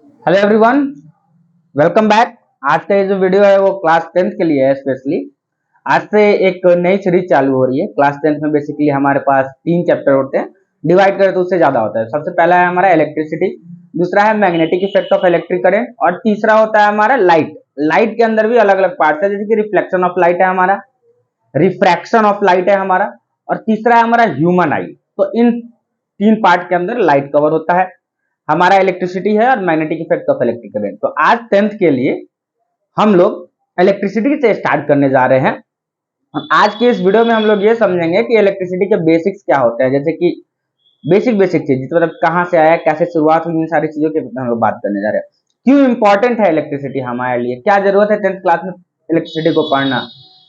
Hello everyone, welcome back. आज का ये जो वीडियो है वो क्लास 10th के लिए है स्पेशली। आज से एक नई सीरीज चालू हो रही है। क्लास 10th में बेसिकली हमारे पास 3 चैप्टर होते हैं, डिवाइड करें तो उससे ज्यादा होता है। सबसे पहला है हमारा इलेक्ट्रिसिटी, दूसरा है magnetic effect of electric current और तीसरा होता है हमारा लाइट। लाइट के अंदर भी अलग अलग पार्ट्स है, जैसे कि रिफ्लेक्शन ऑफ लाइट है हमारा, रिफ्रैक्शन ऑफ लाइट है हमारा, और तीसरा है हमारा ह्यूमन आई। तो इन 3 पार्ट के अंदर लाइट कवर होता है। हमारा इलेक्ट्रिसिटी है और magnetic effect of electric current. तो आज 10th के लिए हम लोग इलेक्ट्रिसिटी से स्टार्ट करने जा रहे हैं। आज के इस वीडियो में हम लोग ये समझेंगे कि इलेक्ट्रिसिटी के बेसिक्स क्या होते हैं, जैसे कि बेसिक चीज मतलब कहाँ से आया, कैसे शुरुआत हुई, इन सारी चीजों के बारे में हम लोग बात करने जा रहे हैं। क्यों इंपॉर्टेंट है इलेक्ट्रिसिटी हमारे लिए, क्या जरूरत है 10th क्लास में इलेक्ट्रिसिटी को पढ़ना,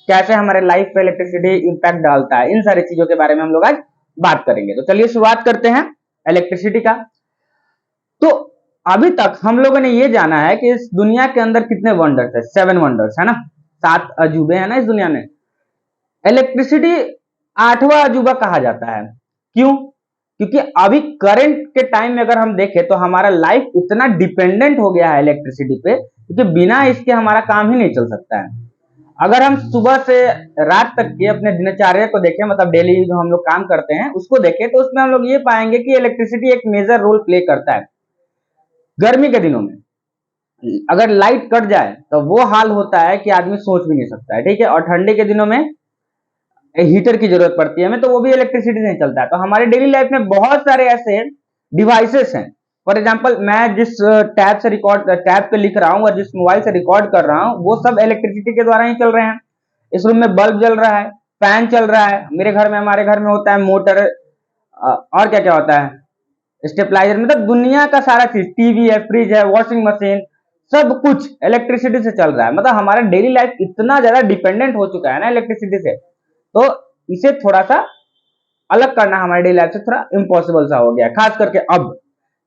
कैसे हमारे लाइफ पे इलेक्ट्रिसिटी इंपैक्ट डालता है, इन सारी चीजों के बारे में हम लोग आज बात करेंगे। तो चलिए शुरुआत करते हैं इलेक्ट्रिसिटी का। तो अभी तक हम लोगों ने ये जाना है कि इस दुनिया के अंदर कितने वंडर्स है, 7 वंडर्स है ना, 7 अजूबे है ना इस दुनिया में। इलेक्ट्रिसिटी 8वां अजूबा कहा जाता है। क्यों? क्योंकि अभी करंट के टाइम में अगर हम देखें तो हमारा लाइफ इतना डिपेंडेंट हो गया है इलेक्ट्रिसिटी पे, क्योंकि बिना इसके हमारा काम ही नहीं चल सकता है। अगर हम सुबह से रात तक के अपने दिनचर्या को देखें, मतलब डेली जो हम लोग काम करते हैं उसको देखें, तो उसमें हम लोग ये पाएंगे कि इलेक्ट्रिसिटी एक मेजर रोल प्ले करता है। गर्मी के दिनों में अगर लाइट कट जाए तो वो हाल होता है कि आदमी सोच भी नहीं सकता है, ठीक है। और ठंडे के दिनों में हीटर की जरूरत पड़ती है हमें, तो वो भी इलेक्ट्रिसिटी नहीं चलता है। तो हमारे डेली लाइफ में बहुत सारे ऐसे डिवाइसेस हैं। फॉर एग्जांपल, मैं जिस टैब पे लिख रहा हूँ और जिस मोबाइल से रिकॉर्ड कर रहा हूँ, वो सब इलेक्ट्रिसिटी के द्वारा ही चल रहे हैं। इस रूम में बल्ब जल रहा है, फैन चल रहा है, मेरे घर में हमारे घर में होता है मोटर, और क्या क्या होता है, स्टेबलाइजर, मतलब दुनिया का सारा चीज, टीवी है, फ्रिज है, वॉशिंग मशीन, सब कुछ इलेक्ट्रिसिटी से चल रहा है। मतलब हमारा डेली लाइफ इतना ज्यादा डिपेंडेंट हो चुका है ना इलेक्ट्रिसिटी से, तो इसे थोड़ा सा अलग करना हमारे डेली लाइफ से थोड़ा इम्पॉसिबल सा हो गया, खास करके अब।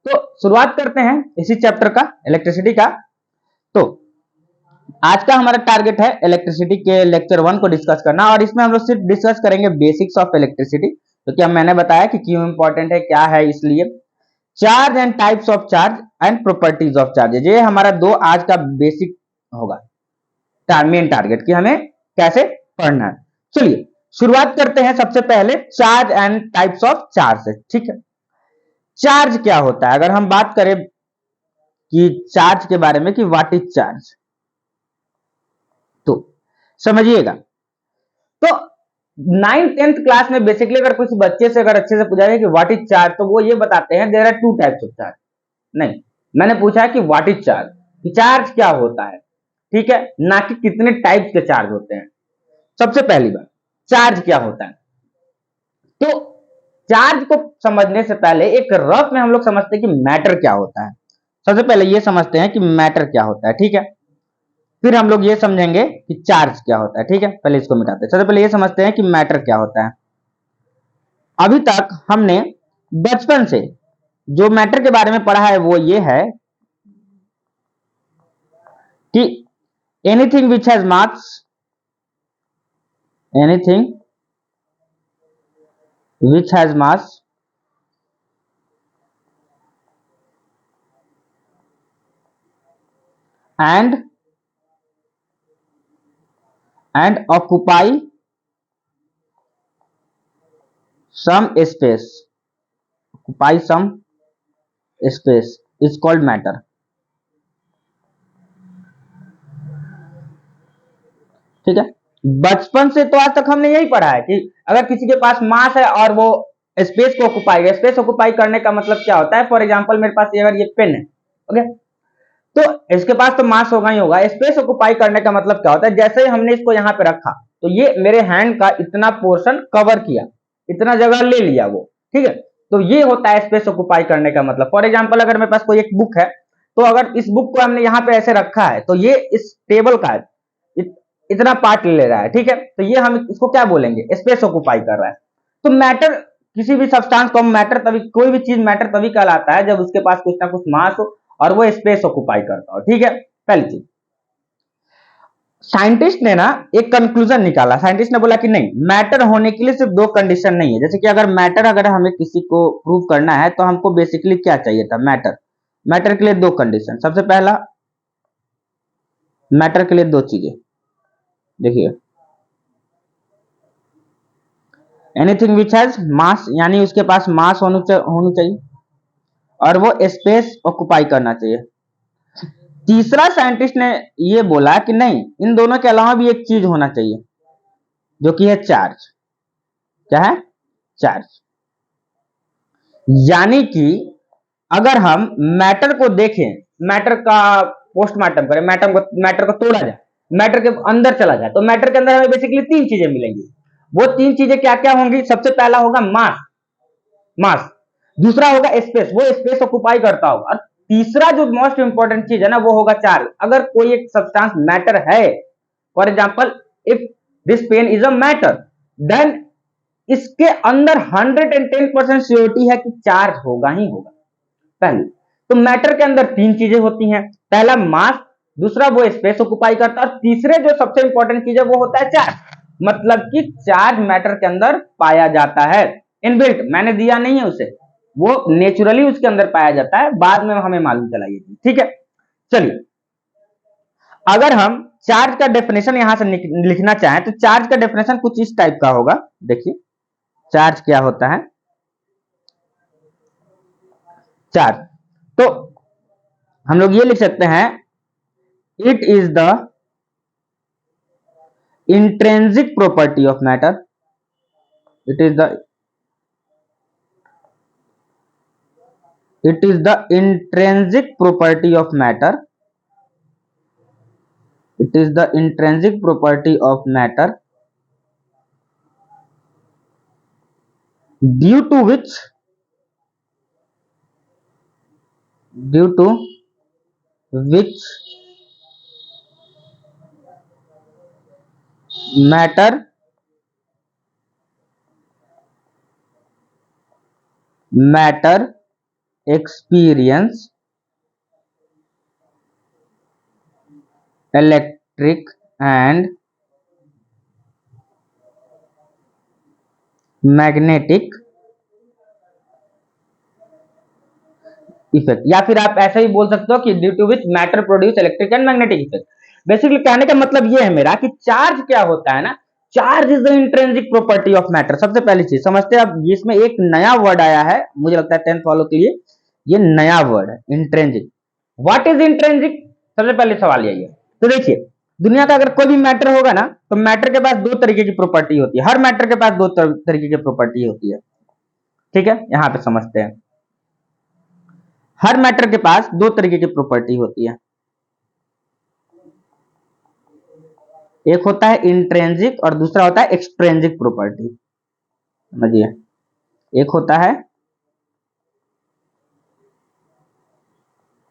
तो शुरुआत करते हैं इसी चैप्टर का, इलेक्ट्रिसिटी का। तो आज का हमारा टारगेट है इलेक्ट्रिसिटी के लेक्चर 1 को डिस्कस करना, और इसमें हम लोग सिर्फ डिस्कस करेंगे बेसिक्स ऑफ इलेक्ट्रिसिटी। तो क्या मैंने बताया कि क्यों इंपॉर्टेंट है, क्या है, इसलिए charge and types of charge and properties of charges, ये हमारा दो आज का बेसिक होगा, मेन टारगेट कि हमें कैसे पढ़ना है। चलिए शुरुआत करते हैं सबसे पहले charge and types of charge से, ठीक है। चार्ज क्या होता है, अगर हम बात करें कि चार्ज के बारे में कि व्हाट इज चार्ज, तो समझिएगा। तो 9th-10th क्लास में बेसिकली अगर कुछ बच्चे से अगर अच्छे से पूछा जाए कि व्हाट इज चार्ज, तो वो ये बताते हैं there are 2 types of charge. नहीं, मैंने पूछा है कि व्हाट इज चार्ज, कि चार्ज क्या होता है, ठीक है, ना कि कितने टाइप्स के चार्ज होते हैं। सबसे पहली बात, चार्ज क्या होता है। तो चार्ज को समझने से पहले एक रफ में हम लोग समझते हैं कि मैटर क्या होता है। सबसे पहले ये समझते हैं कि मैटर क्या होता है, ठीक है। फिर हम लोग ये समझेंगे कि चार्ज क्या होता है, ठीक है। पहले इसको मिटाते हैं, सबसे पहले ये समझते हैं कि मैटर क्या होता है। अभी तक हमने बचपन से जो मैटर के बारे में पढ़ा है वो ये है कि anything which has mass, anything which has mass and occupy some space, occupy some space is called matter, ठीक है। बचपन से तो आज तक हमने यही पढ़ा है कि अगर किसी के पास मास है और वो स्पेस को ऑक्युपाई, स्पेस ऑक्युपाई करने का मतलब क्या होता है। फॉर एग्जांपल, मेरे पास अगर ये पेन है, ओके, तो इसके पास तो मास होगा ही होगा। स्पेस ऑक्युपाई करने का मतलब क्या होता है, जैसे ही हमने इसको यहाँ पे रखा तो ये मेरे हैंड का इतना पोर्शन कवर किया, इतना जगह ले लिया वो, ठीक है। तो ये होता है स्पेस ऑक्युपाई करने का मतलब। फॉर एग्जांपल, अगर मेरे पास कोई एक बुक है, तो अगर इस बुक को हमने यहाँ पे ऐसे रखा है तो ये इस टेबल का इतना पार्ट ले रहा है, ठीक है। तो ये हम इसको क्या बोलेंगे, स्पेस ऑक्युपाई कर रहा है। तो मैटर, किसी भी सब्सटेंस को मैटर तभी, कोई भी चीज मैटर तभी कहलाता है जब उसके पास कुछ ना कुछ मास हो और वो स्पेस ऑक्युपाई करता हो, ठीक है। पहली चीज, साइंटिस्ट ने ना एक कंक्लूजन निकाला। साइंटिस्ट ने बोला कि नहीं, मैटर होने के लिए सिर्फ 2 कंडीशन नहीं है। जैसे कि अगर मैटर, अगर हमें किसी को प्रूव करना है तो हमको बेसिकली क्या चाहिए था, मैटर। मैटर के लिए दो कंडीशन। सबसे पहला, मैटर के लिए दो चीजें, देखिए, एनीथिंग विच हैज मास, यानी उसके पास मास होनी चाहिए, और वो स्पेस ऑक्युपाई करना चाहिए। तीसरा साइंटिस्ट ने ये बोला कि नहीं, इन दोनों के अलावा भी एक चीज होना चाहिए, जो कि है चार्ज। क्या है? चार्ज। यानी कि अगर हम मैटर को देखें, मैटर का पोस्टमार्टम करें, मैटर को तोड़ा जाए, मैटर के अंदर चला जाए, तो मैटर के अंदर हमें बेसिकली तीन चीजें मिलेंगी। वो तीन चीजें क्या क्या होंगी? सबसे पहला होगा मास, मास। दूसरा होगा स्पेस, वो स्पेस ऑक्युपाई करता होगा। और तीसरा जो मोस्ट इंपॉर्टेंट चीज है ना, वो होगा चार्ज। अगर कोई एक सब्सटेंस मैटर है, for example if this pen is a matter, then इसके अंदर 110% श्योरिटी है कि चार्ज होगा ही होगा। पहली तो मैटर के अंदर तीन चीजें होती हैं, पहला मास, दूसरा वो स्पेस ऑक्युपाई करता है, और तीसरे जो सबसे इंपॉर्टेंट चीज है वो होता है चार्ज। मतलब कि चार्ज मैटर के अंदर पाया जाता है, इनबिल्ट, मैंने दिया नहीं है उसे, वो नेचुरली उसके अंदर पाया जाता है, बाद में हमें मालूम चला ये। ठीक है, चलिए, अगर हम चार्ज का डेफिनेशन यहां से लिखना चाहें तो चार्ज का डेफिनेशन कुछ इस टाइप का होगा। देखिए, चार्ज क्या होता है? चार्ज, तो हम लोग ये लिख सकते हैं, it is the intrinsic property of matter, it is the intrinsic property of matter, it is the intrinsic property of matter due to which matter experience electric and magnetic effect, या फिर आप ऐसा ही बोल सकते हो कि due to which matter produce electric and magnetic effect. Basically कहने का मतलब ये है मेरा कि चार्ज क्या होता है ना, charge is the intrinsic property of matter. सबसे पहली चीज समझते हैं, अब इसमें एक नया वर्ड आया है, मुझे लगता है 10th वालों के लिए ये नया वर्ड है, इंट्रिंसिक। What is intrinsic? सबसे पहले सवाल यही है। तो देखिए, दुनिया का अगर कोई भी मैटर होगा ना, तो मैटर के पास दो तरीके की प्रॉपर्टी होती है, हर मैटर के पास दो तरीके की प्रॉपर्टी होती है। ठीक है, यहां पे समझते हैं, हर मैटर के पास दो तरीके की प्रॉपर्टी होती है, एक होता है इंट्रिंसिक और दूसरा होता है एक्सट्रिंसिक प्रॉपर्टी। समझिए, एक होता है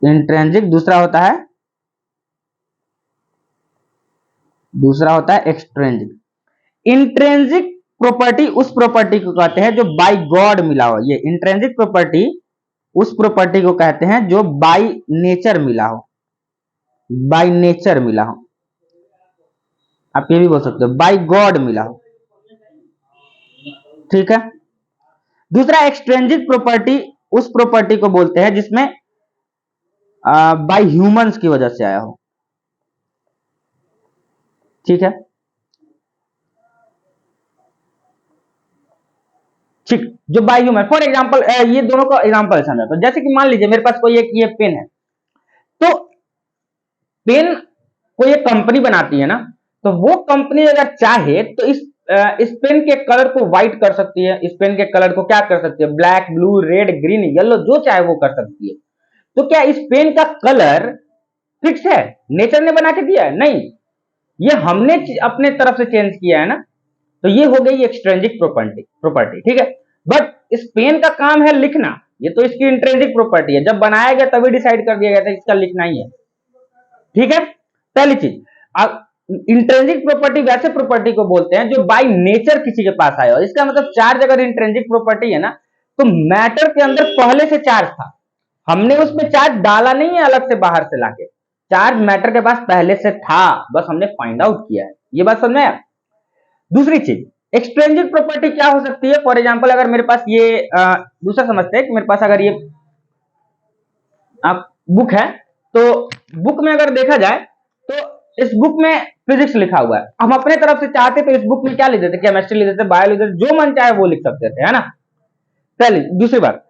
इंट्रिंसिक, दूसरा होता है एक्सट्रिंसिक। इंट्रिंसिक प्रॉपर्टी उस प्रॉपर्टी को कहते हैं जो बाय गॉड मिला हो, ये इंट्रिंसिक प्रॉपर्टी उस प्रॉपर्टी को कहते हैं जो बाय नेचर मिला हो, बाय नेचर मिला हो, आप ये भी बोल सकते हो बाय गॉड मिला हो। ठीक है, दूसरा एक्सट्रिंसिक प्रॉपर्टी उस प्रॉपर्टी को बोलते हैं जिसमें बाय ह्यूमंस की वजह से आया हो। ठीक है, ठीक, जो बाय ह्यूमन, फॉर एग्जांपल ये दोनों का एग्जांपल समझो, तो जैसे कि मान लीजिए मेरे पास कोई एक ये पेन है, तो पेन कोई एक कंपनी बनाती है ना, तो वो कंपनी अगर चाहे तो इस पेन के कलर को व्हाइट कर सकती है, इस पेन के कलर को क्या कर सकती है, black, blue, red, green, yellow, जो चाहे वो कर सकती है। तो क्या इस पेन का कलर फिक्स है, नेचर ने बना के दिया है? नहीं, ये हमने अपने तरफ से चेंज किया है ना, तो ये हो गई एक्सट्रिंसिक प्रॉपर्टी। ठीक है, बट इस पेन का काम है लिखना, ये तो इसकी इंट्रिंसिक प्रॉपर्टी है, जब बनाया गया तभी डिसाइड कर दिया गया था इसका लिखना ही है। ठीक है, पहली चीज। अब इंट्रिंसिक प्रॉपर्टी वैसे प्रॉपर्टी को बोलते हैं जो बाय नेचर किसी के पास आया हो। इसका मतलब चार्ज अगर इंट्रिंसिक प्रॉपर्टी है ना, तो मैटर के अंदर पहले से चार्ज था, हमने उसमें चार्ज डाला नहीं है अलग से बाहर से लाके, चार्ज मैटर के पास पहले से था, बस हमने फाइंड आउट किया है। ये बात समझ में आया? दूसरी चीज, एक्सट्रिंसिक प्रॉपर्टी क्या हो सकती है? फॉर एग्जांपल अगर मेरे पास ये दूसरा समझते हैं कि मेरे पास अगर ये आप बुक है, तो बुक में अगर देखा जाए तो इस बुक में फिजिक्स लिखा हुआ है, हम अपने तरफ से चाहते तो इस बुक में क्या लिख देते, केमिस्ट्री लिख देते, बायो लिख देते, जो मन चाहे वो लिख सकते थे, है ना। पहले दूसरी बात,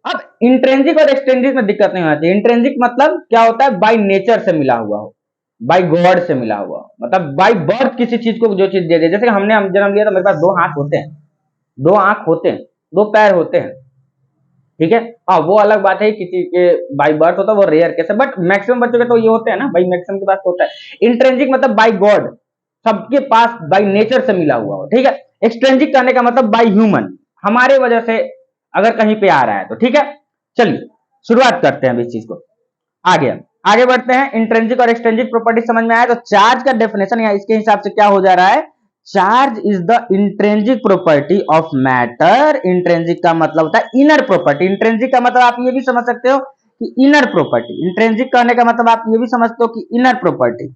अब इंट्रेंसिक और एक्सट्रेंसिक में दिक्कत नहीं होती। इंट्रेंसिक मतलब क्या होता है, बाय नेचर से मिला हुआ हो, बाय गॉड से मिला हुआ हो, मतलब बाय बर्थ किसी चीज को जो चीज दे दे। जैसे हमने हम जन्म लिया तो मेरे पास दो हाथ होते हैं, दो आंख होते हैं, दो पैर होते हैं, ठीक है। हाँ वो अलग बात है, किसी के बाई बर्थ होता है वो रेयर केस है, बट मैक्सिमम बच्चों के तो ये होते हैं ना, बाई मैक्सिमम के पास तो होता है। इंट्रेंसिक मतलब बाई गॉड, सबके पास बाई नेचर से मिला हुआ हो, ठीक है। एक्सट्रेंसिक कहने का मतलब बाई ह्यूमन, हमारे वजह से अगर कहीं पे आ रहा है तो, ठीक है। चलिए शुरुआत करते हैं अब इस चीज को, आगे आगे बढ़ते हैं। इंट्रेंसिक और एक्सट्रेंसिक प्रॉपर्टी समझ में आया, तो चार्ज का डेफिनेशन या इसके हिसाब से क्या हो जा रहा है, charge is the intrinsic property of matter. Intrinsic का मतलब होता है इनर प्रॉपर्टी। इंट्रेंसिक का मतलब आप ये भी समझ सकते हो कि इनर प्रॉपर्टी, इंट्रेंसिक कहने का मतलब आप ये भी समझते हो कि इनर प्रॉपर्टी,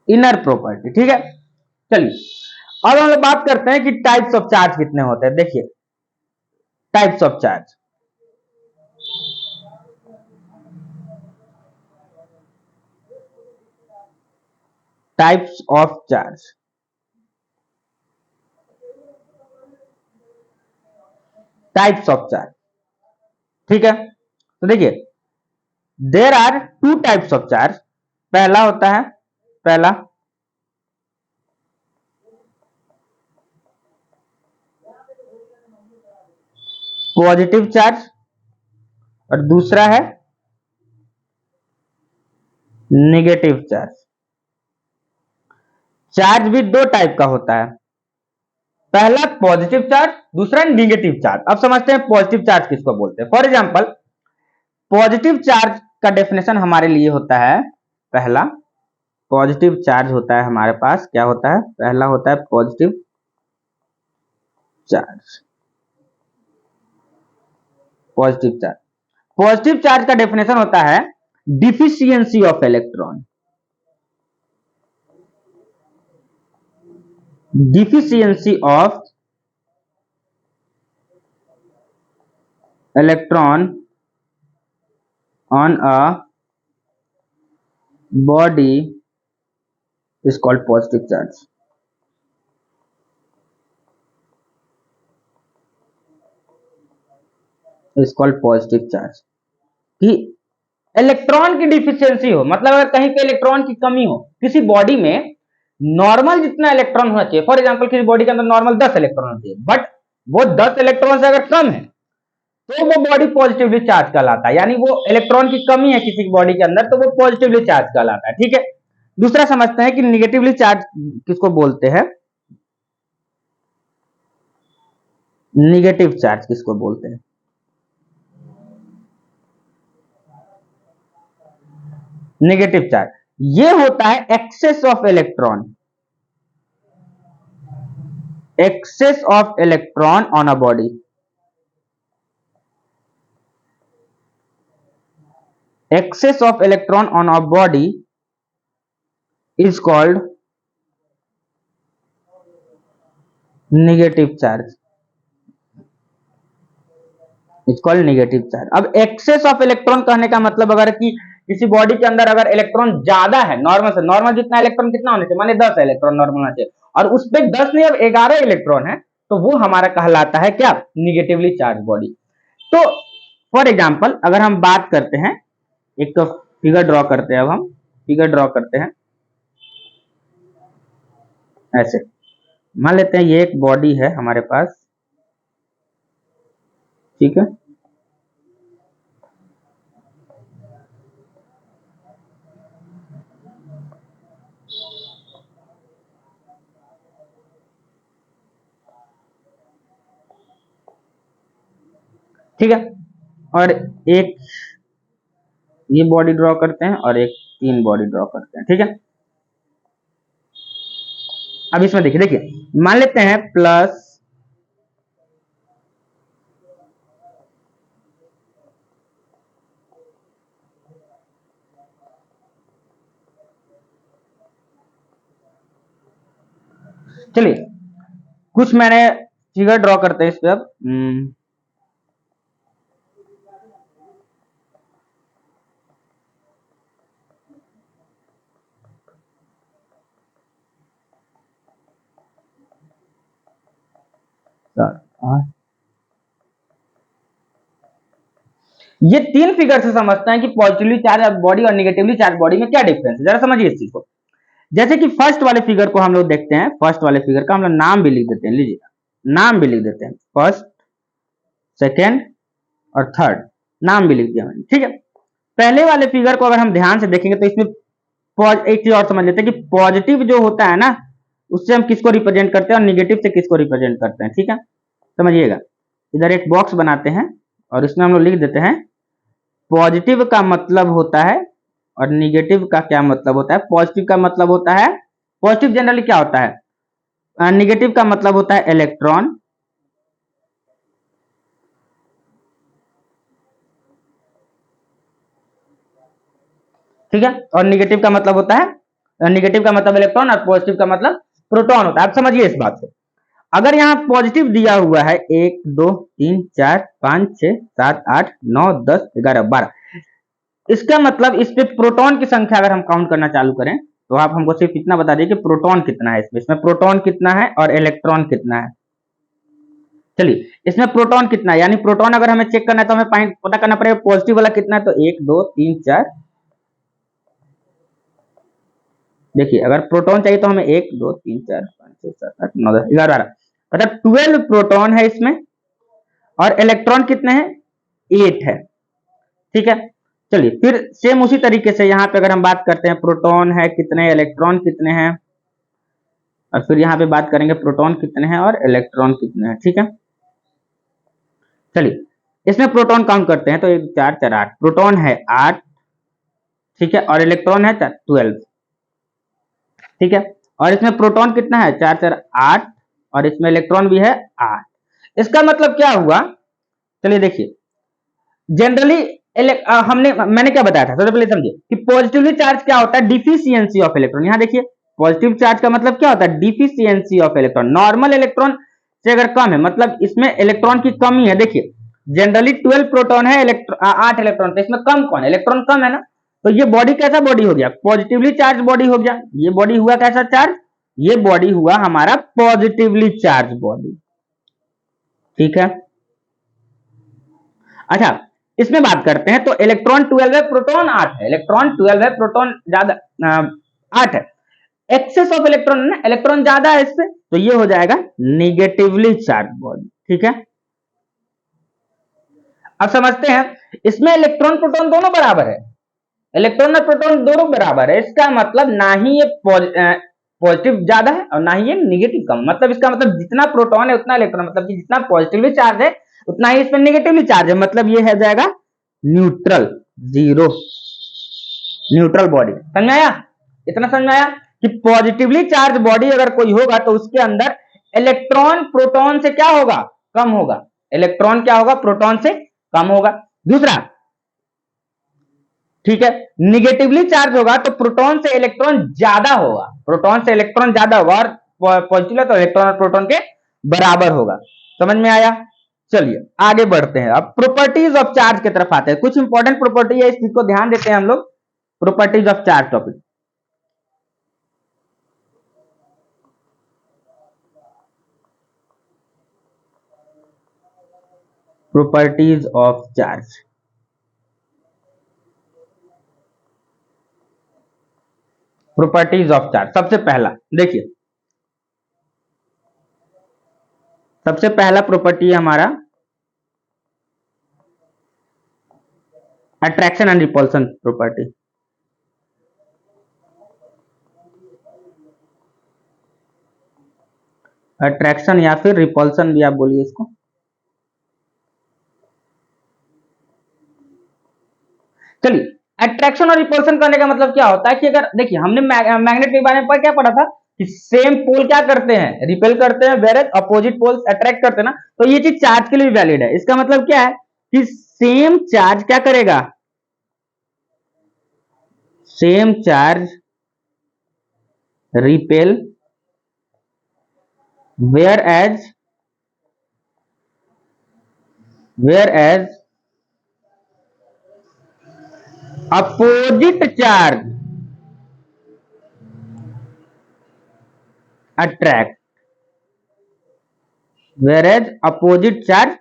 इनर प्रॉपर्टी, ठीक है। चलिए अब हम लोग बात करते हैं कि टाइप्स ऑफ चार्ज कितने होते हैं। देखिए types of charge, types of charge, types of charge, ठीक है। तो देखिए there are two types of charge. पहला होता है, पहला पॉजिटिव चार्ज और दूसरा है नेगेटिव चार्ज। चार्ज भी दो टाइप का होता है, पहला पॉजिटिव चार्ज, दूसरा नेगेटिव चार्ज। अब समझते हैं पॉजिटिव चार्ज किसको बोलते हैं। फॉर एग्जांपल पॉजिटिव चार्ज का डेफिनेशन हमारे लिए होता है, पहला पॉजिटिव चार्ज होता है हमारे पास, क्या होता है, पहला होता है positive charge. Positive charge, positive charge का डेफिनेशन होता है deficiency of electron, deficiency of electron on a body is called positive charge, is called positive charge। कि इलेक्ट्रॉन की डिफिशियंसी हो, मतलब अगर कहीं पे इलेक्ट्रॉन की कमी हो किसी बॉडी में, नॉर्मल जितना इलेक्ट्रॉन होना चाहिए, फॉर एग्जांपल किसी बॉडी के अंदर नॉर्मल 10 इलेक्ट्रॉन होना चाहिए, बट वो 10 इलेक्ट्रॉन से अगर कम है तो वो बॉडी पॉजिटिवली चार्ज कहलाता है, यानी वो इलेक्ट्रॉन की कमी है किसी बॉडी के अंदर तो वो पॉजिटिवली चार्ज कहलाता है, ठीक है। दूसरा समझते हैं कि निगेटिवली चार्ज किसको बोलते हैं, निगेटिव चार्ज किसको बोलते हैं। नेगेटिव चार्ज ये होता है excess of electron, excess of electron on a body, excess of electron on a body is called negative charge, is called negative charge। अब excess of electron कहने का मतलब अगर कि किसी बॉडी के अंदर अगर इलेक्ट्रॉन ज्यादा है नॉर्मल से, नॉर्मल जितना इलेक्ट्रॉन कितना होना चाहिए, माने 10 इलेक्ट्रॉन नॉर्मल होना चाहिए, और उस पे 10 नहीं अब 11 इलेक्ट्रॉन है, तो वो हमारा कहलाता है क्या, निगेटिवली चार्ज बॉडी। तो फॉर एग्जाम्पल अगर हम बात करते हैं, एक तो फिगर ड्रॉ करते हैं, अब हम फिगर ड्रॉ करते हैं ऐसे, मान लेते हैं ये एक बॉडी है हमारे पास, ठीक है। ठीक है, और एक ये बॉडी ड्रॉ करते हैं और एक तीन बॉडी ड्रॉ करते हैं, ठीक है। अब इसमें देखिए देखिए मान लेते हैं प्लस, चलिए कुछ मैंने फिगर ड्रॉ करते हैं इस पे अब, ये तीन फिगर से समझते हैं कि पॉजिटिवली चार्ज बॉडी और निगेटिवली चार्ज बॉडी में क्या डिफरेंस है। जरा समझिए इस चीज को। जैसे कि फर्स्ट वाले फिगर को हम लोग देखते हैं, फर्स्ट वाले फिगर का हम लोग नाम भी लिख देते हैं, लीजिए नाम भी लिख देते हैं, फर्स्ट, सेकेंड और थर्ड, नाम भी लिख दिया मैंने, ठीक है। पहले वाले फिगर को अगर हम ध्यान से देखेंगे तो इसमें एक चीज और समझ लेते हैं कि पॉजिटिव जो होता है ना, उससे हम किसको रिप्रेजेंट करते हैं और निगेटिव से किसको रिप्रेजेंट करते हैं, ठीक है। समझिएगा, इधर एक बॉक्स बनाते हैं और इसमें हम लोग लिख देते हैं पॉजिटिव का मतलब होता है और निगेटिव का क्या मतलब होता है। पॉजिटिव का मतलब होता है, पॉजिटिव जनरली क्या होता है, निगेटिव का मतलब होता है इलेक्ट्रॉन, ठीक है, और निगेटिव का मतलब होता है, निगेटिव का मतलब इलेक्ट्रॉन और पॉजिटिव का मतलब प्रोटॉन होता है। आप समझिए इस बात को। अगर यहाँ पॉजिटिव दिया हुआ है 1 2 3 4 5 6 7 8 9 10 11 12, इसका मतलब इस पे प्रोटॉन की संख्या अगर हम काउंट करना चालू करें तो आप हमको सिर्फ इतना बता दीजिए कि प्रोटॉन कितना है इसमें प्रोटॉन कितना है और इलेक्ट्रॉन कितना है। चलिए, इसमें प्रोटॉन कितना है, यानी प्रोटॉन अगर हमें चेक करना है तो हमें पता करना पड़ेगा पॉजिटिव वाला कितना है। तो 1 2 3 4, देखिए अगर प्रोटॉन चाहिए तो हमें 1 2 3 4 5 6 7 8 9 10 11 12, मतलब 12 प्रोटॉन है इसमें और इलेक्ट्रॉन कितने हैं, 8 है, ठीक है। चलिए फिर सेम उसी तरीके से यहाँ पे अगर हम बात करते हैं प्रोटॉन है कितने, इलेक्ट्रॉन कितने हैं, और फिर यहाँ पे बात करेंगे प्रोटॉन कितने हैं और इलेक्ट्रॉन कितने हैं, ठीक है। चलिए इसमें प्रोटॉन काउंट करते हैं तो 1 4 4 8, प्रोटॉन है 8, ठीक है, और इलेक्ट्रॉन है 12, ठीक है। और इसमें प्रोटॉन कितना है 4 4 8 और इसमें इलेक्ट्रॉन भी है 8। इसका मतलब क्या हुआ, चलिए देखिए, जनरली मैंने क्या बताया था, सबसे पहले समझिए कि पॉजिटिवली चार्ज क्या होता है, डिफिशियंसी ऑफ इलेक्ट्रॉन। यहां देखिए पॉजिटिव चार्ज का मतलब क्या होता है, deficiency of electron. Normal electron से अगर कम है मतलब इसमें इलेक्ट्रॉन की कमी है। देखिए जनरली 12 प्रोटॉन है, 8 इलेक्ट्रॉन, तो इसमें कम कौन है, इलेक्ट्रॉन कम है ना। तो ये बॉडी कैसा बॉडी हो गया, पॉजिटिवली चार्ज बॉडी हो गया। ये बॉडी हुआ कैसा चार्ज, ये बॉडी हुआ हमारा पॉजिटिवली चार्ज बॉडी, ठीक है। अच्छा इसमें बात करते हैं तो इलेक्ट्रॉन 12 है, प्रोटॉन 8 है, इलेक्ट्रॉन 12 है, प्रोटॉन ज्यादा 8 है, एक्सेस ऑफ इलेक्ट्रॉन है ना, इलेक्ट्रॉन ज्यादा है इससे, तो ये हो जाएगा निगेटिवली चार्ज बॉडी, ठीक है। अब समझते हैं इसमें इलेक्ट्रॉन प्रोटॉन दोनों बराबर है, इलेक्ट्रॉन और प्रोटॉन दोनों बराबर है, इसका मतलब ना ही ये पॉजिटिव ज्यादा है और ना ही ये निगेटिव कम। मतलब इसका मतलब जितना प्रोटॉन है उतना इलेक्ट्रॉन, मतलब कि जितना पॉजिटिवली चार्ज है उतना ही इसमें निगेटिवली चार्ज है, मतलब ये है जाएगा न्यूट्रल, जीरो, न्यूट्रल बॉडी। समझ में आया, इतना समझ में आया कि पॉजिटिवली चार्ज बॉडी अगर कोई होगा तो उसके अंदर इलेक्ट्रॉन प्रोटॉन से क्या होगा, कम होगा, इलेक्ट्रॉन क्या होगा, प्रोटॉन से कम होगा। दूसरा, ठीक है, निगेटिवली चार्ज होगा तो प्रोटॉन से इलेक्ट्रॉन ज्यादा होगा, प्रोटॉन से इलेक्ट्रॉन ज्यादा होगा, और पॉजिटिव तो इलेक्ट्रॉन और प्रोटॉन के बराबर होगा। समझ में आया। चलिए आगे बढ़ते हैं, अब प्रॉपर्टीज ऑफ चार्ज की तरफ आते हैं। कुछ इंपॉर्टेंट प्रॉपर्टी है, इस चीज को ध्यान देते हैं हम लोग, properties of charge topic. Properties of charge, properties of charge, सबसे पहला देखिए, सबसे पहला प्रॉपर्टी है हमारा attraction and repulsion property. Attraction या फिर रिपल्सन भी आप बोलिए इसको। चलिए अट्रैक्शन और रिपल्सन करने का मतलब क्या होता है कि अगर देखिए हमने मैग्नेट के बारे में क्या पढ़ा था कि सेम पोल क्या करते हैं, रिपेल करते हैं, वेयर अपोजिट पोल्स अट्रैक्ट करते हैं ना। तो ये चीज चार्ज के लिए वैलिड है। इसका मतलब क्या है कि सेम चार्ज क्या करेगा, same charge repel whereas opposite charge attract. Whereas opposite charge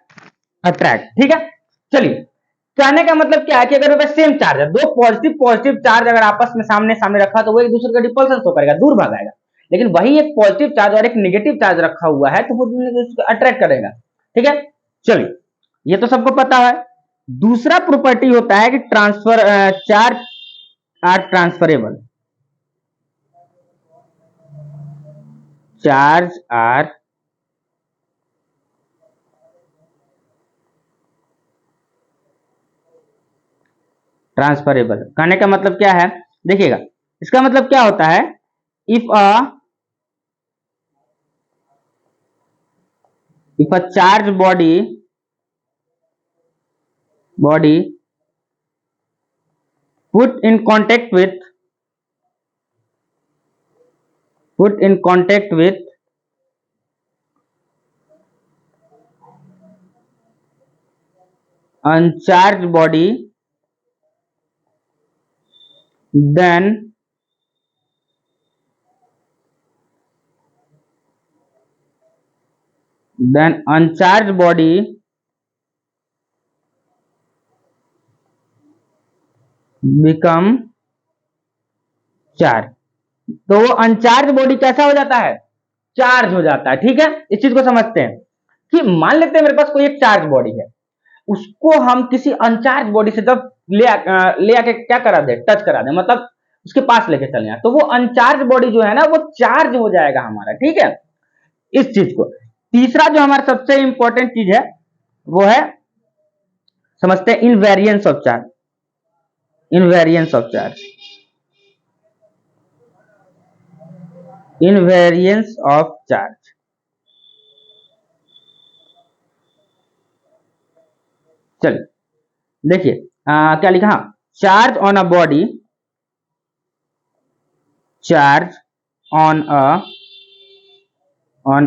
attract. ठीक है, चलिए कहने का मतलब क्या है कि अगर सेम चार्ज है, दो पॉजिटिव पॉजिटिव चार्ज अगर आपस में सामने सामने रखा तो वो एक दूसरे का रिपल्सन शो करेगा, दूर भागाएगा। लेकिन वही एक पॉजिटिव चार्ज और एक नेगेटिव चार्ज रखा हुआ है तो वो अट्रैक्ट करेगा। ठीक है, चलिए ये तो सबको पता है। दूसरा प्रॉपर्टी होता है कि transfer charge are transferable. Charge are transferable कहने का मतलब क्या है, देखिएगा इसका मतलब क्या होता है, if a charge body put in contact with uncharged body, then uncharged body become charge. तो वो अनचार्ज बॉडी कैसा हो जाता है, चार्ज हो जाता है। ठीक है, इस चीज को समझते हैं कि मान लेते हैं मेरे पास कोई एक चार्ज बॉडी है, उसको हम किसी अनचार्ज बॉडी से जब ले आके क्या करा दे, टच करा दे, मतलब उसके पास लेके चले जाए, तो वो अनचार्ज बॉडी जो है ना वो चार्ज हो जाएगा हमारा। ठीक है, इस चीज को। तीसरा जो हमारा सबसे इंपॉर्टेंट चीज है वो है, समझते हैं invariance of charge. Invariance of charge, invariance of charge. चलिए देखिए क्या लिखा, हाँ, charge on a body, charge on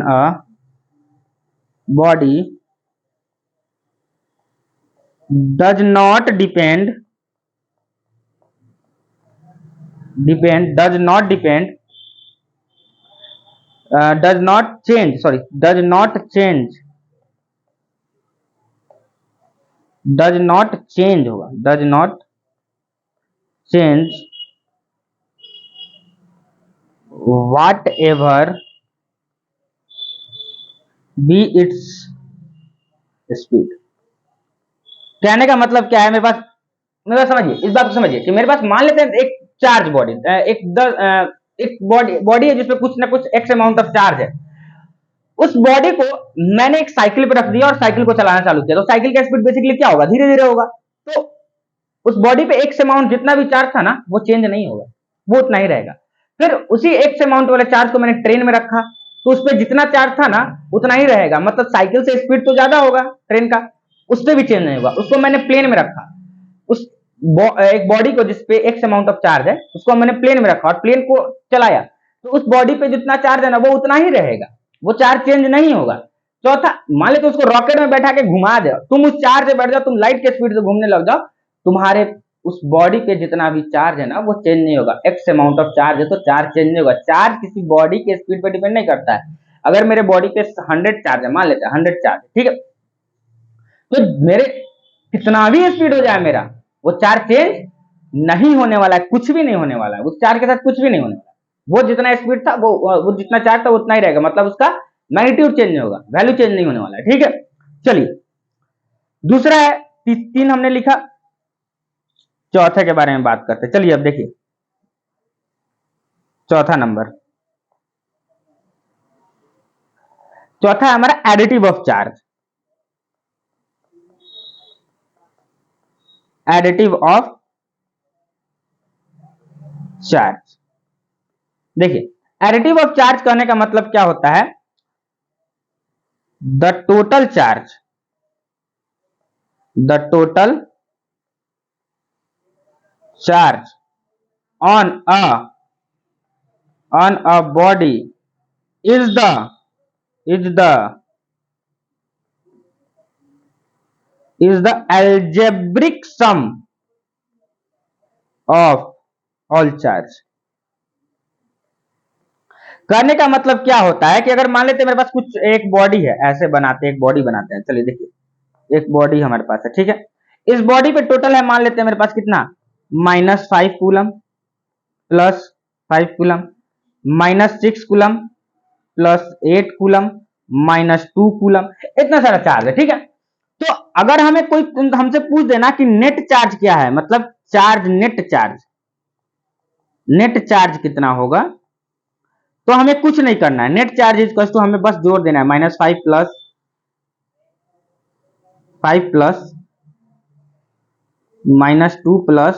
a body does not does not change, sorry, does not change होगा, does not change whatever be its speed। कहने का मतलब क्या है, मेरे पास समझिए, इस बात को समझिए कि मेरे पास मान लेते हैं एक चार्ज बॉडी, एक बॉडी है जिसमें कुछ ना कुछ एक्स अमाउंट ऑफ चार्ज है। उस बॉडी को मैंने एक साइकिल पे रख दिया और साइकिल को चलाना चालू किया, तो साइकिल का स्पीड बेसिकली क्या होगा, धीरे धीरे होगा। तो उस बॉडी पे एक्स अमाउंट जितना भी चार्ज था ना वो चेंज नहीं होगा, वो उतना ही रहेगा। फिर उसी एक्स अमाउंट वाले चार्ज को मैंने ट्रेन में रखा, तो उस पर जितना चार्ज था ना उतना ही रहेगा, मतलब साइकिल से स्पीड तो ज्यादा होगा ट्रेन का, उस पर भी चेंज नहीं होगा। उसको मैंने प्लेन में रखा, उस एक बॉडी को जिसपे एक्स अमाउंट ऑफ चार्ज है उसको मैंने प्लेन में रखा और प्लेन को चलाया, तो उस बॉडी पे जितना चार्ज है ना वो उतना ही रहेगा, वो चार्ज चेंज नहीं होगा। चौथा, मान ले तो उसको रॉकेट में बैठा के घुमा दे, तुम उस चार्ज से बैठ जाओ, तुम लाइट के स्पीड से घूमने लग जाओ, तुम्हारे उस बॉडी पे जितना भी चार्ज है ना वो चेंज नहीं होगा। एक्स अमाउंट ऑफ चार्ज है तो चार्ज चेंज नहीं होगा। चार्ज किसी बॉडी के स्पीड पे डिपेंड नहीं करता है। अगर मेरे बॉडी पे 100 चार्ज है, मान लेते हैं 100 चार्ज, ठीक है, तो मेरे कितना भी स्पीड हो जाए मेरा, वो चार्ज चेंज नहीं होने वाला है, कुछ भी नहीं होने वाला है, उस चार्ज के साथ कुछ भी नहीं होने वाला। वो जितना स्पीड था वो जितना चार्ज था उतना ही रहेगा, मतलब उसका मैग्नीट्यूड चेंज नहीं होगा, वैल्यू चेंज नहीं होने वाला है। ठीक है, चलिए दूसरा है, तीन हमने लिखा, चौथे के बारे में बात करते। चलिए अब देखिए चौथा नंबर, चौथा है हमारा additive of charge. Additive of charge, देखिए एडिटिव ऑफ चार्ज कहने का मतलब क्या होता है, the total charge on a body is the algebraic sum of all charge। करने का मतलब क्या होता है कि अगर मान लेते हैं मेरे पास कुछ एक बॉडी है, ऐसे बनाते हैं, एक बॉडी बनाते हैं, चलिए देखिए एक बॉडी हमारे पास है, ठीक है। इस बॉडी पे टोटल है, मान लेते हैं मेरे पास कितना, -5 coulomb, +5 coulomb, -6 coulomb, +8 coulomb, -2 coulomb, इतना सारा चार्ज है, ठीक है। तो अगर हमें कोई हमसे पूछ देना कि नेट चार्ज क्या है, मतलब चार्ज, नेट चार्ज कितना होगा, तो हमें कुछ नहीं करना है। Net charge is equal to, हमें बस जोड़ देना है -5 प्लस 5 प्लस -2 प्लस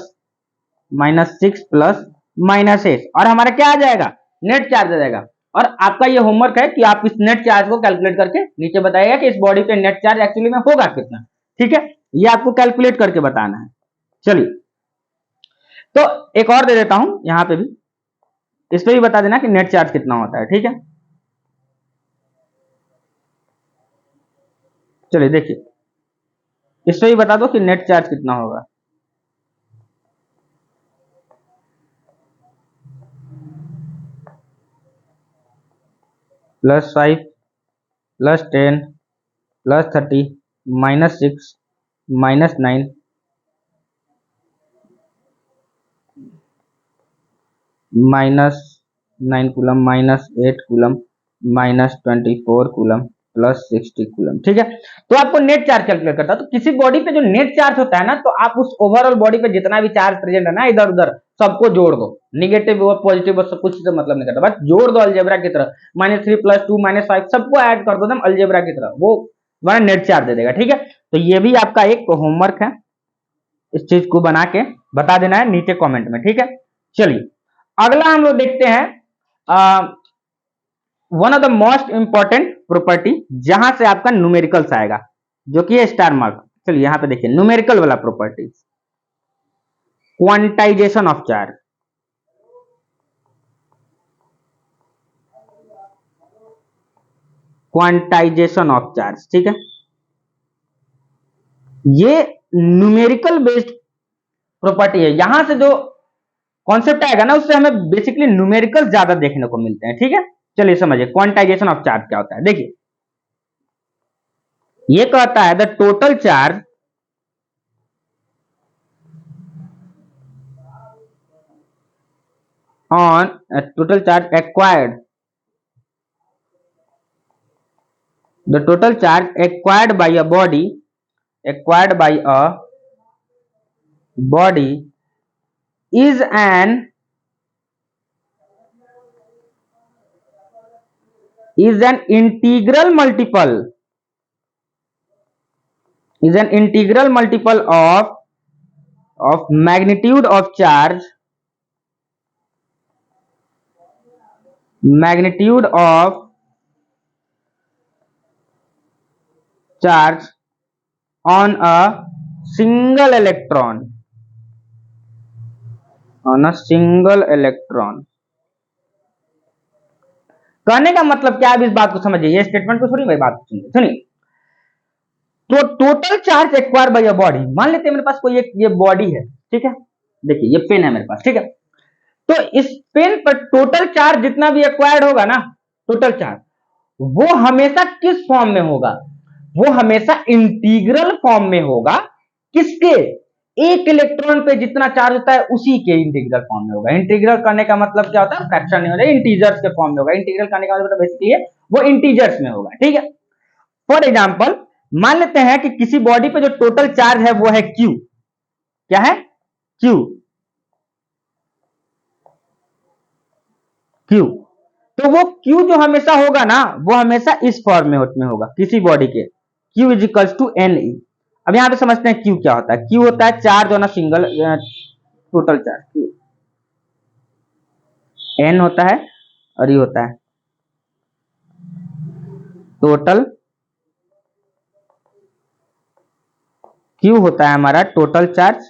-6 प्लस -8, और हमारा क्या आ जाएगा, नेट चार्ज आ जाएगा। और आपका ये होमवर्क है कि आप इस नेट चार्ज को कैलकुलेट करके नीचे बताइएगा कि इस बॉडी पे नेट चार्ज एक्चुअली में होगा कितना, ठीक है। ये आपको कैलकुलेट करके बताना है। चलिए, तो एक और दे देता हूं यहां पे भी, इस पे भी बता देना कि नेट चार्ज कितना होता है, ठीक है। चलिए देखिए, इस पे भी बता दो कि नेट चार्ज कितना होगा। +5 +10 +30 -6 -9 -9 कूलम -8 कूलम -24 कूलम +60 कूलम, ठीक है। तो आपको नेट चार्ज कैलकुलेट करता है। तो किसी बॉडी पे जो नेट चार्ज होता है ना, तो आप उस ओवरऑल बॉडी पे जितना भी चार्ज प्रेजेंट है ना, इधर उधर सबको जोड़ दो, निगेटिव और पॉजिटिव सब कुछ से मतलब नहीं करता, बस जोड़ दो अलजेब्रा की तरह, -3 +2 -5 सबको ऐड कर दो एकदम अलजेब्रा की तरह, वो हमारा नेट चार्ज दे देगा, ठीक है। तो ये भी आपका एक होमवर्क है, इस चीज को बना के बता देना है नीचे कमेंट में, ठीक है। चलिए, अगला हम लोग देखते हैं one of the most important property, जहां से आपका न्यूमेरिकल्स आएगा, जो कि है स्टार मार्क। चलिए यहां पे देखिए न्यूमेरिकल वाला properties, quantization of charge. Quantization of charge, ठीक है। ये न्यूमेरिकल बेस्ड प्रॉपर्टी है। यहां से जो कॉन्सेप्ट आएगा ना, उससे हमें बेसिकली न्यूमेरिकल ज्यादा देखने को मिलते हैं, ठीक है। चलिए समझिए क्वांटाइजेशन ऑफ चार्ज क्या होता है। देखिए, ये कहता है the total charge on a total charge acquired, the total charge acquired by a body, acquired by a body is an integral multiple, is an integral multiple of magnitude of charge, magnitude of charge on a single electron, on a single electron। कहने का मतलब क्या है, अब इस बात को समझिए, ये स्टेटमेंट को सुनिए, मेरी बात को सुनिए, सुनिए। तो total charge acquired by a body, मान लेते हैं मेरे पास कोई एक ये बॉडी है, ठीक है। देखिए ये पेन है मेरे पास, ठीक है। तो इस पेन पर टोटल चार्ज जितना भी एक्वायर्ड होगा ना, टोटल चार्ज, वो हमेशा किस फॉर्म में होगा, वो हमेशा इंटीग्रल फॉर्म में होगा। किसके, एक इलेक्ट्रॉन पे जितना चार्ज होता है उसी के इंटीग्रल फॉर्म में होगा। इंटीग्रल करने का मतलब क्या होता है, फ्रैक्शन नहीं होता, इंटीजर्स के फॉर्म में होगा। इंटीग्रल करने का मतलब बेसिकली वो इंटीजर्स में होगा, ठीक है। फॉर एग्जाम्पल, मान लेते हैं कि किसी बॉडी पे जो टोटल चार्ज है वो है Q, क्या है, Q, Q। तो वो Q जो हमेशा होगा ना, वो हमेशा इस फॉर्म में होगा किसी बॉडी के, Q is equals to NE। अब यहां पे समझते हैं Q क्या होता है। Q होता है charge on a single, total charge Q, N होता है, और ये होता है टोटल, Q होता है हमारा total charge,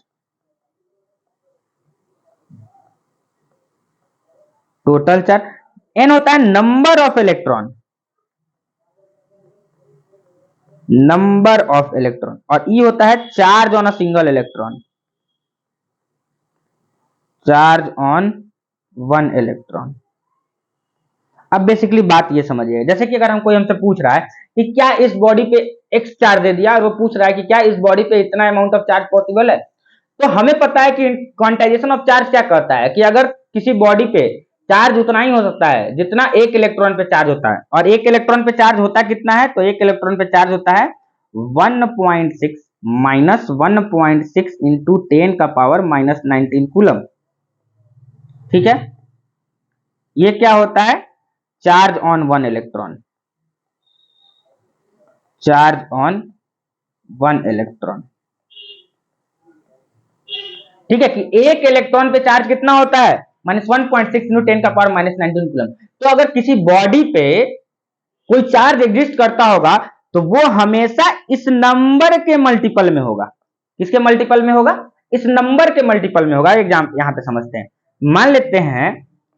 total charge, N होता है number of electron, number of electron, और E होता है charge on a single electron, charge on one electron. अब बेसिकली बात ये समझिए, जैसे कि अगर कोई हमसे पूछ रहा है कि क्या इस बॉडी पे एक्स चार्ज दे दिया और वो पूछ रहा है कि क्या इस बॉडी पे इतना अमाउंट ऑफ चार्ज पॉसिबल है, तो हमें पता है कि क्वांटाइजेशन ऑफ चार्ज क्या कहता है कि अगर किसी बॉडी पे चार्ज उतना ही हो सकता है जितना एक इलेक्ट्रॉन पे चार्ज होता है, और एक इलेक्ट्रॉन पे चार्ज होता कितना है, तो एक इलेक्ट्रॉन पे चार्ज होता है 1.6 माइनस 1.6 इंटू 10 का पावर माइनस 19 कूलम। ठीक है, ये क्या होता है, charge on one electron, charge on one electron. ठीक है, कि एक इलेक्ट्रॉन पे चार्ज कितना होता है, माइनस 1.6 इंटू 10 का पावर माइनस 19 कूलम। तो अगर किसी बॉडी पे कोई चार्ज एग्जिस्ट करता होगा तो वो हमेशा इस नंबर के मल्टीपल में होगा। किसके मल्टीपल में होगा, इस नंबर के मल्टीपल में होगा। एग्जाम यहां पे समझते हैं, मान लेते हैं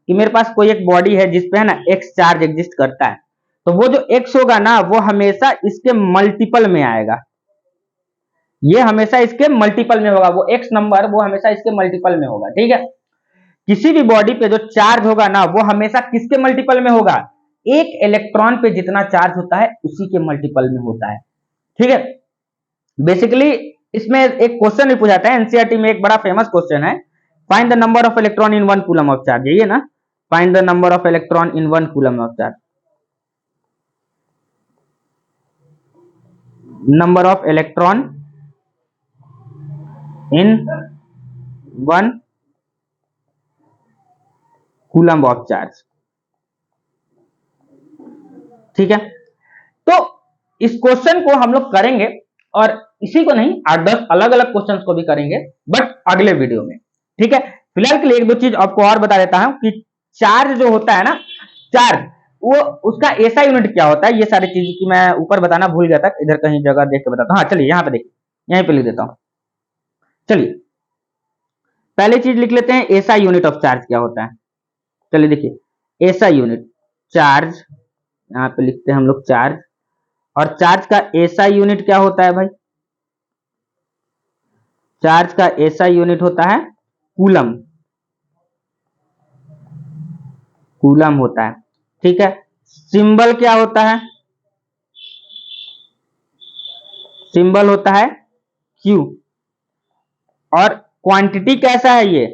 कि मेरे पास कोई एक बॉडी है जिसपे है ना एक्स चार्ज एग्जिस्ट करता है, तो वो जो एक्स होगा ना वो हमेशा इसके मल्टीपल में आएगा, ये हमेशा इसके मल्टीपल में होगा, वो एक्स नंबर वो हमेशा इसके मल्टीपल में होगा। ठीक है, किसी भी बॉडी पे जो चार्ज होगा ना वो हमेशा किसके मल्टीपल में होगा, एक इलेक्ट्रॉन पे जितना चार्ज होता है उसी के मल्टीपल में होता है। ठीक है, बेसिकली इसमें एक क्वेश्चन भी पूछा जाता है एनसीईआरटी में, एक बड़ा फेमस क्वेश्चन है, find the number of electron in 1 coulomb of charge. ये ना, find the number of electron in 1 coulomb of charge, number of electron in 1 coulomb of charge. ठीक है, तो इस क्वेश्चन को हम लोग करेंगे, और इसी को नहीं 8-10 अलग अलग क्वेश्चन को भी करेंगे, बट अगले वीडियो में। ठीक है, फिलहाल के लिए एक दो चीज आपको और बता देता हूं कि चार्ज जो होता है ना, चार्ज वो उसका ऐसा यूनिट क्या होता है, ये सारी चीज की मैं ऊपर बताना भूल गया था, इधर कहीं जगह देख के बताता हूं। हाँ चलिए यहाँ पे देखिए, यहीं पे लिख देता हूं। चलिए पहले चीज लिख लेते हैं, ऐसा यूनिट ऑफ चार्ज क्या होता है। चलिए देखिए, ऐसा यूनिट चार्ज, यहाँ पे लिखते हैं हम लोग चार्ज, और चार्ज का ऐसा यूनिट क्या होता है भाई, चार्ज का ऐसा यूनिट होता है कूलम, कूलम होता है। ठीक है, सिंबल क्या होता है, सिंबल होता है Q, और क्वांटिटी कैसा है,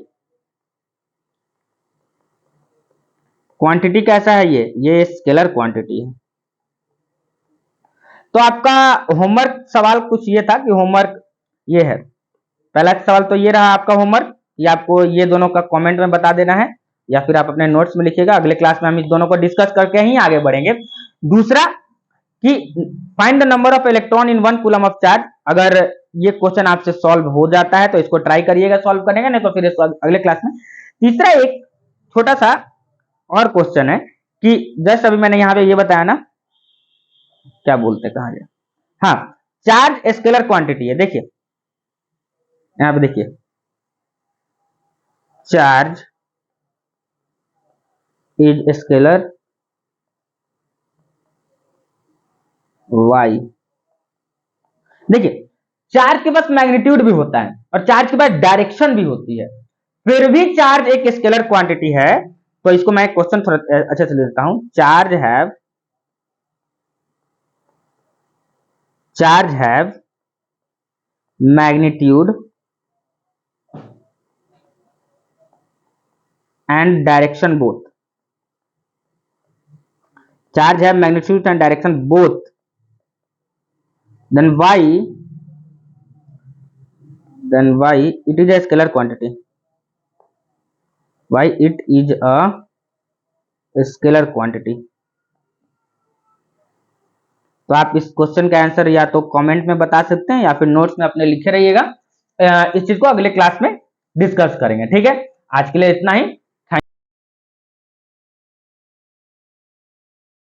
क्वांटिटी कैसा है, ये स्केलर क्वांटिटी है। तो आपका होमवर्क सवाल कुछ ये था कि होमवर्क ये है, पहला सवाल तो ये रहा आपका होमवर्क, ये आपको ये दोनों का कमेंट में बता देना है, या फिर आप अपने नोट्स में लिखिएगा, अगले क्लास में हम इस दोनों को डिस्कस करके ही आगे बढ़ेंगे। दूसरा कि find the number of electron in 1 coulomb of charge. अगर ये क्वेश्चन आपसे सॉल्व हो जाता है तो इसको ट्राई करिएगा सॉल्व करने का, नहीं तो फिर इसको अगले क्लास में। तीसरा एक छोटा सा और क्वेश्चन है कि जस्ट अभी मैंने यहाँ पे ये बताया ना, क्या बोलते कहा गया, हाँ चार्ज स्केलर क्वांटिटी है। देखिए यहाँ पे देखिए, चार्ज इज स्केलर y। देखिए चार्ज के पास मैग्नीट्यूड भी होता है और चार्ज के पास डायरेक्शन भी होती है, फिर भी चार्ज एक स्केलर क्वांटिटी है। तो इसको मैं क्वेश्चन थोड़ा अच्छे से लेता हूं, charge have magnitude and direction both, charge have magnitude and direction both, then y it is a scalar quantity, y it is a scalar quantity। तो आप इस क्वेश्चन का आंसर या तो कमेंट में बता सकते हैं या फिर नोट्स में अपने लिखे रहिएगा, इस चीज को अगले क्लास में डिस्कस करेंगे। ठीक है, आज के लिए इतना ही।